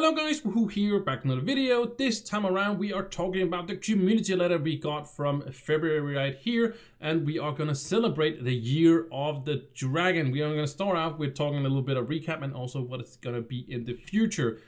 Hello guys, Wahoo here, back in another video. This time around we are talking about the community letter we got from February right here, and we are gonna celebrate the year of the dragon. We are gonna start out with talking a little bit of recap and also what it's gonna be in the future.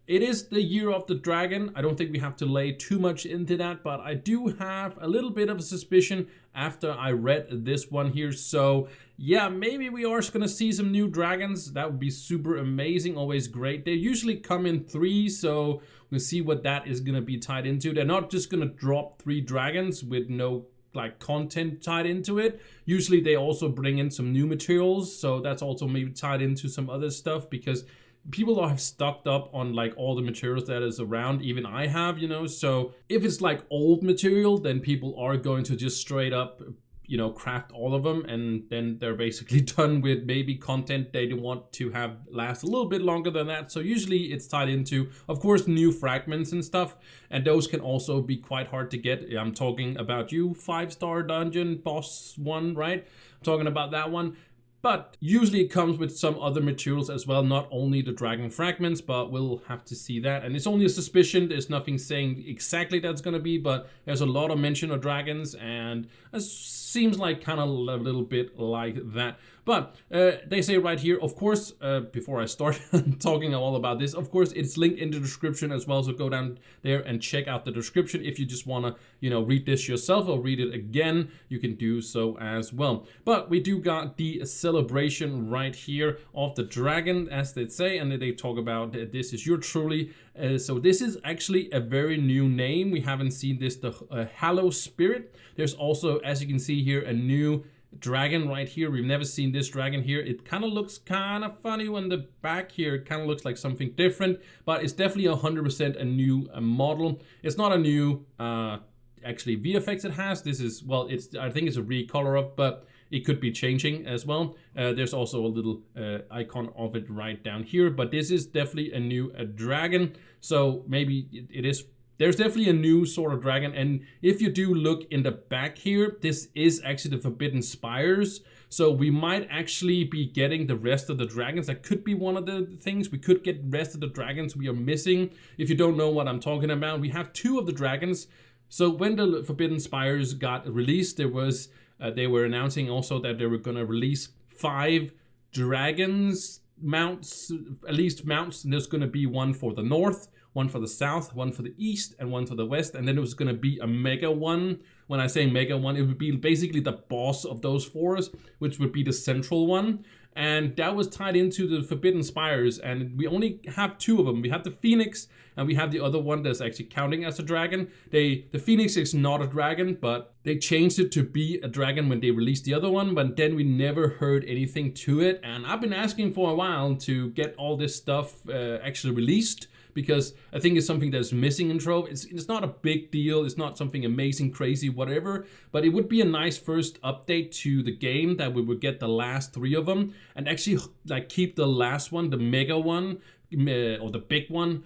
It is the year of the dragon. I don't think we have to lay too much into that, but I do have a little bit of a suspicion after I read this one here. So yeah, maybe we are gonna see some new dragons. That would be super amazing, always great. They usually come in 3, so we'll see what that is gonna be tied into. They're not just gonna drop 3 dragons with no like content tied into it. Usually they also bring in some new materials, so that's also maybe tied into some other stuff, because people have stocked up on like all the materials that is around. Even I have, you know. So if it's like old material, then people are going to just straight up, you know, craft all of them, and then they're basically done with maybe content they want to have last a little bit longer than that. So usually it's tied into, of course, new fragments and stuff, and those can also be quite hard to get. I'm talking about you 5-star dungeon boss one, right? I'm talking about that one. But usually it comes with some other materials as well, not only the dragon fragments, but we'll have to see that. And it's only a suspicion, there's nothing saying exactly that's gonna be, but there's a lot of mention of dragons, and it seems like kind of a little bit like that. But they say right here, of course, before I start talking all about this, of course, it's linked in the description as well. So go down there and check out the description. If you just want to, you know, read this yourself or read it again, you can do so as well. But we do got the celebration right here of the dragon, as they say, and they talk about this is your truly. So this is actually a very new name. We haven't seen this, the Hallow Spirit. There's also, as you can see here, a new dragon right here. We've never seen this dragon here. It kind of looks kind of funny on the back here. It kind of looks like something different, but it's definitely 100% a new model. It's not a new actually VFX it has. This is, well, it's, I think it's a recolor of, but it could be changing as well. There's also a little icon of it right down here, but this is definitely a new dragon. So maybe it is. There's definitely a new sort of dragon, and if you do look in the back here, this is actually the Forbidden Spires. So we might actually be getting the rest of the dragons. That could be one of the things. We could get the rest of the dragons we are missing. If you don't know what I'm talking about, we have 2 of the dragons. So when the Forbidden Spires got released, there was they were announcing also that they were going to release 5 dragons mounts, at least mounts, and there's going to be one for the north, one for the south, one for the east, and one for the west. And then it was going to be a mega one. When I say mega one, it would be basically the boss of those 4, which would be the central one. And that was tied into the Forbidden Spires, and we only have 2 of them. We have the Phoenix, and we have the other one that's actually counting as a dragon. The Phoenix is not a dragon, but they changed it to be a dragon when they released the other one, but then we never heard anything to it. And I've been asking for a while to get all this stuff actually released, because I think it's something that's missing in Trove. It's not a big deal. It's not something amazing, crazy, whatever. But it would be a nice first update to the game that we would get the last 3 of them, and actually like keep the last one, the mega one, or the big one,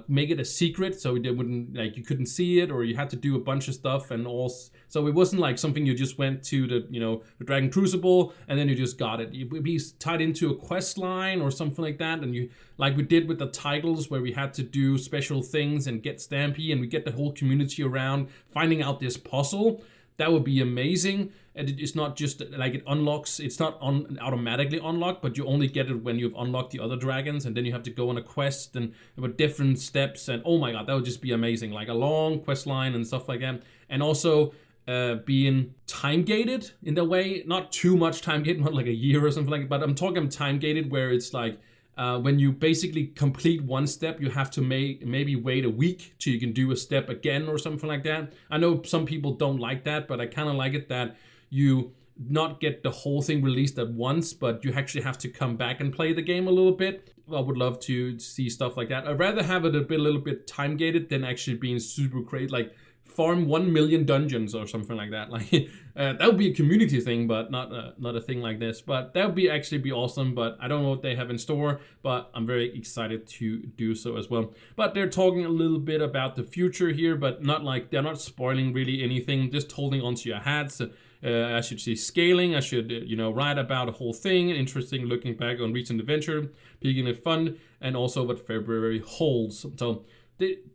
make it a secret, so they wouldn't, like, you couldn't see it, or you had to do a bunch of stuff and all. So it wasn't like something you just went to the, you know, the Dragon Crucible and then you just got it. It would be tied into a quest line or something like that, and you, like we did with the titles, where we had to do special things and get Stampy, and we get the whole community around finding out this puzzle. That would be amazing. And it's not just like it unlocks, it's not automatically unlocked, but you only get it when you've unlocked the other dragons, and then you have to go on a quest and with different steps, and oh my god, that would just be amazing. Like a long quest line and stuff like that. And also being time gated in the way, not too much time gated, not like a year or something like that, but I'm talking time gated where it's like when you basically complete one step, you have to maybe wait a week till you can do a step again or something like that. I know some people don't like that, but I kind of like it that you not get the whole thing released at once, but you actually have to come back and play the game a little bit. I would love to see stuff like that. I'd rather have it a little bit time gated than actually being super crazy, like farm 1 million dungeons or something like that. Like that would be a community thing, but not a thing like this. But that would be actually be awesome. But I don't know what they have in store, but I'm very excited to do so as well. But they're talking a little bit about the future here, but not like they're not spoiling really anything, just holding onto your hats. I should see scaling. I should, write about the whole thing. Interesting, looking back on recent adventure, picking it fun, and also what February holds. So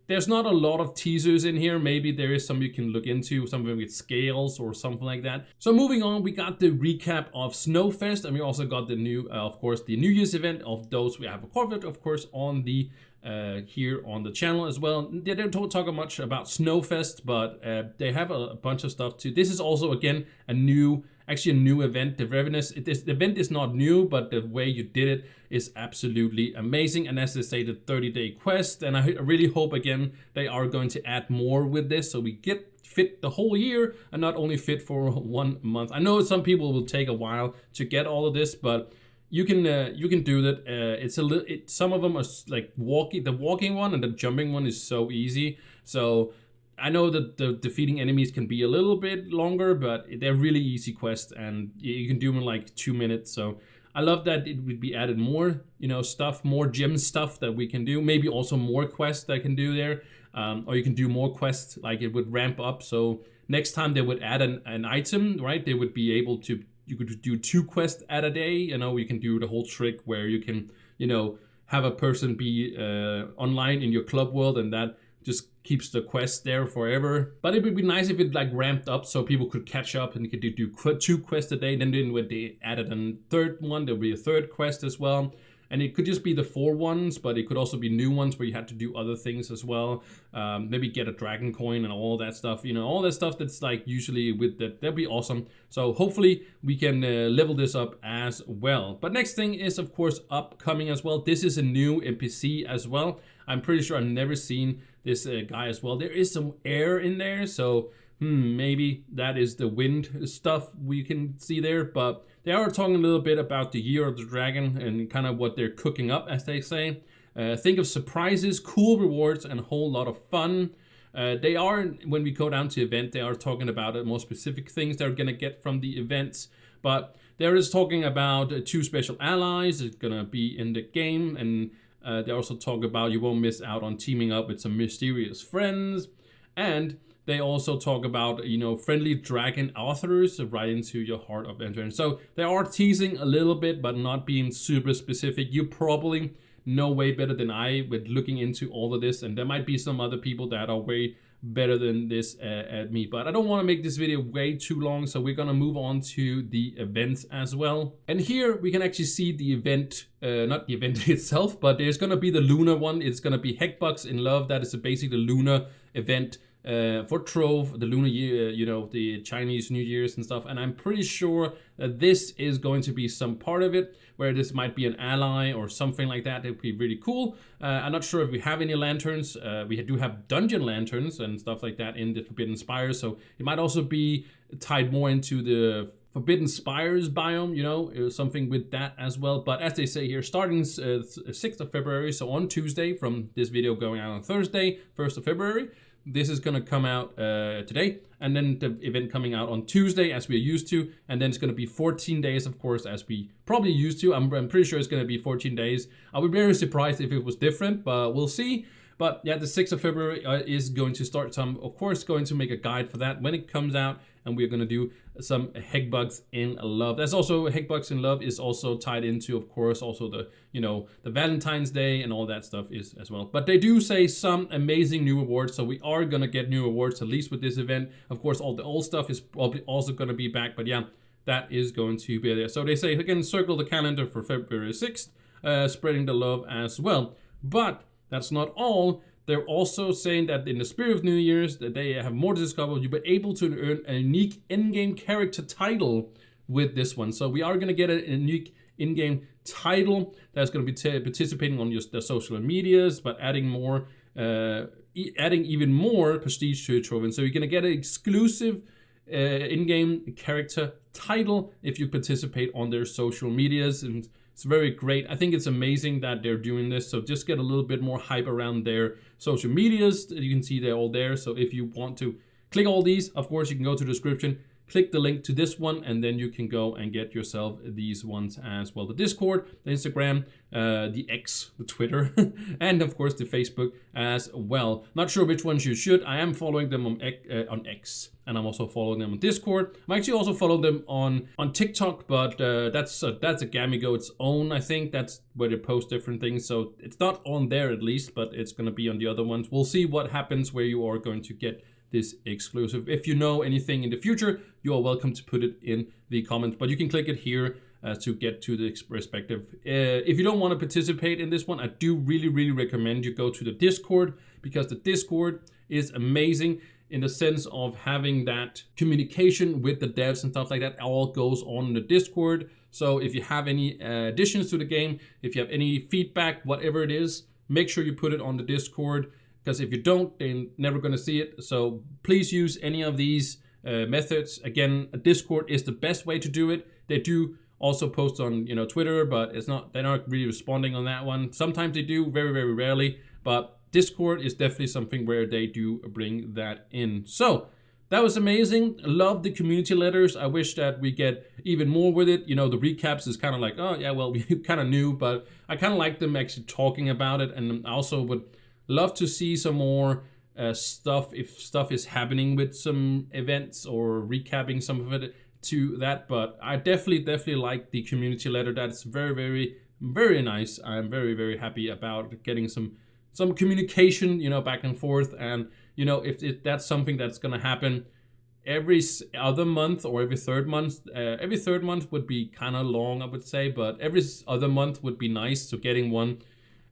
there's not a lot of teasers in here. Maybe there is some you can look into, something with scales or something like that. So moving on, we got the recap of Snowfest, and we also got the new, of course, the New Year's event of those we have covered, of course, on the here on the channel as well. They don't talk much about Snowfest, but they have a bunch of stuff too. This is also again a new event. The event is not new, but the way you did it is absolutely amazing. And as they say, the 30-day quest, and I really hope again they are going to add more with this, so we get fit the whole year and not only fit for 1 month. I know some people will take a while to get all of this, but you can do that. It's a little. Some of them are like walking. The walking one and the jumping one is so easy. So I know that the defeating enemies can be a little bit longer, but they're really easy quests, and you can do them in like 2 minutes. So I love that it would be added more, stuff, more gem stuff that we can do. Maybe also more quests that I can do there, or you can do more quests. Like it would ramp up. So next time they would add an item, right? They would be able to. You could do 2 quests at a day. You can do the whole trick where you can, have a person be online in your club world, and that just keeps the quest there forever. But it would be nice if it like ramped up so people could catch up and could do 2 quests a day. Then when they added a third one, there'll be a 3rd quest as well. And it could just be the 4 ones, but it could also be new ones where you had to do other things as well. Maybe get a dragon coin and all that stuff. All that stuff that's like usually with that. That'd be awesome. So hopefully we can level this up as well. But next thing is of course upcoming as well. This is a new NPC as well. I'm pretty sure I've never seen this guy as well. There is some air in there, so maybe that is the wind stuff we can see there. But they are talking a little bit about the Year of the Dragon and kind of what they're cooking up, as they say. Think of surprises, cool rewards, and a whole lot of fun. They are, when we go down to event, they are talking about more specific things they're going to get from the events. But there is talking about 2 special allies that's going to be in the game. And they also talk about you won't miss out on teaming up with some mysterious friends. And they also talk about, friendly dragon authors right into your heart of adventure. So they are teasing a little bit, but not being super specific. You probably know way better than I with looking into all of this. And there might be some other people that are way better than this at me. But I don't want to make this video way too long. So we're going to move on to the events as well. And here we can actually see the event, not the event itself, but there's going to be the lunar one. It's going to be Heckbucks in Love. That is basically the lunar event for Trove, the lunar year, the Chinese New Year's and stuff. And I'm pretty sure that this is going to be some part of it, where this might be an ally or something like that. It would be really cool. I'm not sure if we have any lanterns. We do have dungeon lanterns and stuff like that in the Forbidden Spires. So it might also be tied more into the Forbidden Spires biome, something with that as well. But as they say here, starting 6th of February, so on Tuesday, from this video going out on Thursday, 1st of February, this is going to come out today, and then the event coming out on Tuesday as we're used to, and then it's going to be 14 days, of course, as we probably used to. I'm pretty sure it's going to be 14 days. I would be very surprised if it was different, but we'll see. But yeah, the 6th of February is going to start. So I'm, of course, going to make a guide for that when it comes out. And we're going to do some Heckbucks in Love. That's also, Heckbucks in Love is also tied into, of course, also the, the Valentine's Day and all that stuff is as well. But they do say some amazing new awards. So we are going to get new awards, at least with this event. Of course, all the old stuff is probably also going to be back. But yeah, that is going to be there. So they say, again, circle the calendar for February 6th, spreading the love as well. But that's not all. They're also saying that in the spirit of New Year's, that they have more to discover. You'll be able to earn a unique in-game character title with this one. So we are going to get a unique in-game title that's going to be participating on the social medias, but adding more, adding even more prestige to Trove. And so you're going to get an exclusive in-game character title if you participate on their social medias. And it's very great. I think it's amazing that they're doing this. So just get a little bit more hype around their social medias. You can see they're all there. So if you want to click all these. Of course, you can go to the description, click the link to this one, and then you can go and get yourself these ones as well. The Discord, the Instagram, the X, the Twitter, and of course the Facebook as well. Not sure which ones you should. I am following them on X, and I'm also following them on Discord. I'm actually also following them on TikTok, but that's a Gamigo its own. I think that's where they post different things, so it's not on there at least, but it's gonna be on the other ones. We'll see what happens where you are going to get this exclusive. If you know anything in the future, you are welcome to put it in the comments, but you can click it here to get to the respective. If you don't want to participate in this one, I do really recommend you go to the Discord, because the Discord is amazing in the sense of having that communication with the devs and stuff like that. All goes on in the Discord. So if you have any additions to the game, if you have any feedback, whatever it is, make sure you put it on the Discord, because if you don't, they're never going to see it. So please use any of these methods. Again, Discord is the best way to do it. They do also post on Twitter, but they're not really responding on that one. Sometimes they do, very rarely, but Discord is definitely something where they do bring that in. So that was amazing. Love the community letters. I wish that we get even more with it. The recaps is kind of like, oh yeah, well, we kind of knew, but I kind of like them actually talking about it, and I also would love to see some more stuff, if stuff is happening with some events, or recapping some of it to that. But I definitely like the community letter. That's very nice. I'm very happy about getting some communication, back and forth. And if that's something that's gonna happen every other month or every third month. Every third month would be kind of long, I would say, but every other month would be nice. So getting one.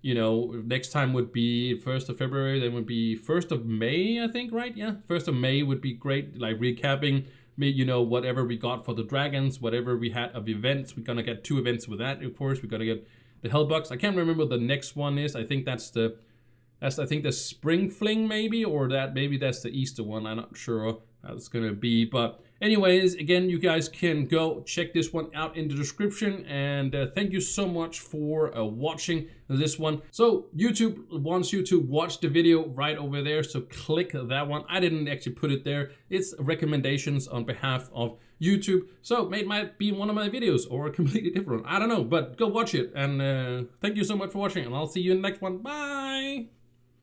Next time would be 1st of February, then would be 1st of May, I think, right? Yeah, 1st of May would be great, like recapping, whatever we got for the dragons, whatever we had of events. We're gonna get 2 events with that, of course. We're gonna get the Hellbucks. I can't remember the next one is. I think that's the Spring Fling, maybe, or maybe that's the Easter one. I'm not sure how it's gonna be, but anyways, again, you guys can go check this one out in the description, and thank you so much for watching this one. So YouTube wants you to watch the video right over there, so click that one. I didn't actually put it there. It's recommendations on behalf of YouTube, so it might be one of my videos or a completely different one. I don't know, but go watch it, and thank you so much for watching, and I'll see you in the next one. Bye!